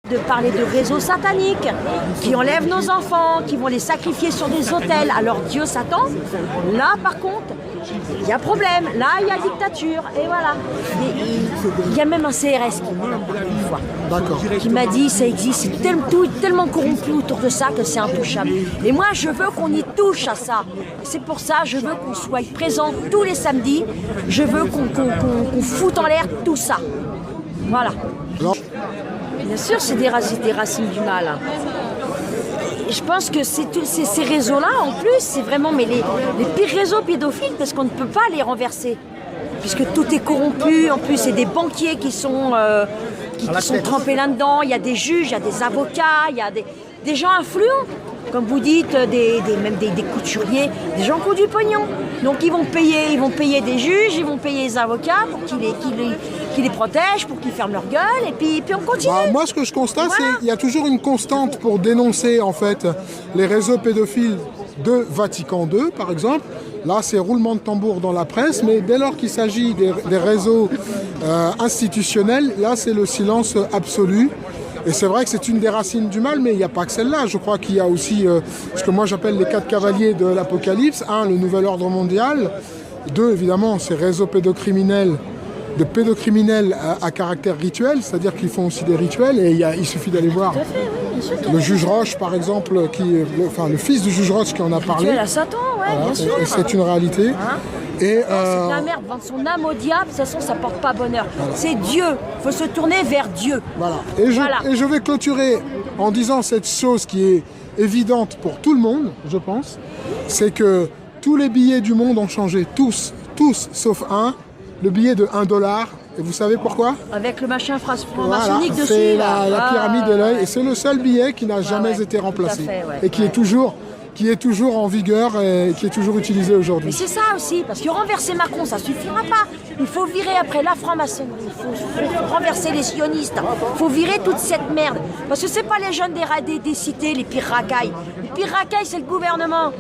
De parler de réseaux sataniques qui enlèvent nos enfants, qui vont les sacrifier sur des autels à leur dieu Satan. Là, par contre, il y a problème. Là, il y a dictature. Et voilà. Il y a même un CRS qui m'a parlé une fois. Qui m'a dit ça existe. C'est tellement corrompu autour de ça que c'est intouchable. Et moi, je veux qu'on y touche à ça. C'est pour ça, je veux qu'on soit présent tous les samedis. Je veux qu'on foute en l'air tout ça. Voilà. Bien sûr, c'est des racines du mal. Et je pense que ces réseaux-là, en plus, c'est vraiment les pires réseaux pédophiles parce qu'on ne peut pas les renverser. Puisque tout est corrompu. En plus, c'est des banquiers qui sont trempés là-dedans. Il y a des juges, il y a des avocats, il y a des gens influents. Comme vous dites, même des couturiers, des gens qui ont du pognon. Donc ils vont payer des juges, ils vont payer des avocats pour qu'ils les protègent, pour qu'ils ferment leur gueule, et puis on continue. Moi, ce que je constate, c'est qu'il y a toujours une constante pour dénoncer en fait les réseaux pédophiles de Vatican II, par exemple. Là, c'est roulement de tambour dans la presse, mais dès lors qu'il s'agit des réseaux institutionnels, là, c'est le silence absolu. Et c'est vrai que c'est une des racines du mal, mais il n'y a pas que celle-là. Je crois qu'il y a aussi ce que moi j'appelle les 4 cavaliers de l'Apocalypse. 1, le nouvel ordre mondial. 2, évidemment, ces réseaux pédocriminels, de pédocriminels à caractère rituel, c'est-à-dire qu'ils font aussi des rituels. Et il suffit d'aller voir le juge Roche, par exemple, le fils du juge Roche qui en a parlé. Rituel à Satan, ouais, voilà, bien sûr. Et c'est une réalité. Et c'est de la merde, vendre son âme au diable, de toute façon ça porte pas bonheur. Voilà. C'est Dieu, il faut se tourner vers Dieu. Voilà. Et je vais clôturer en disant cette chose qui est évidente pour tout le monde, je pense, c'est que tous les billets du monde ont changé, tous sauf un, le billet de $1. Et vous savez pourquoi? Avec le machin franc-maçonnique dessus. C'est la pyramide de l'œil, et c'est le seul billet qui n'a jamais été remplacé, et qui est toujours en vigueur et qui est toujours utilisé aujourd'hui. Mais c'est ça aussi, parce que renverser Macron, ça suffira pas. Il faut virer après la franc-maçonnerie, il faut renverser les sionistes, il faut virer toute cette merde. Parce que c'est pas les jeunes des cités, les pires racailles. Les pires racailles, c'est le gouvernement.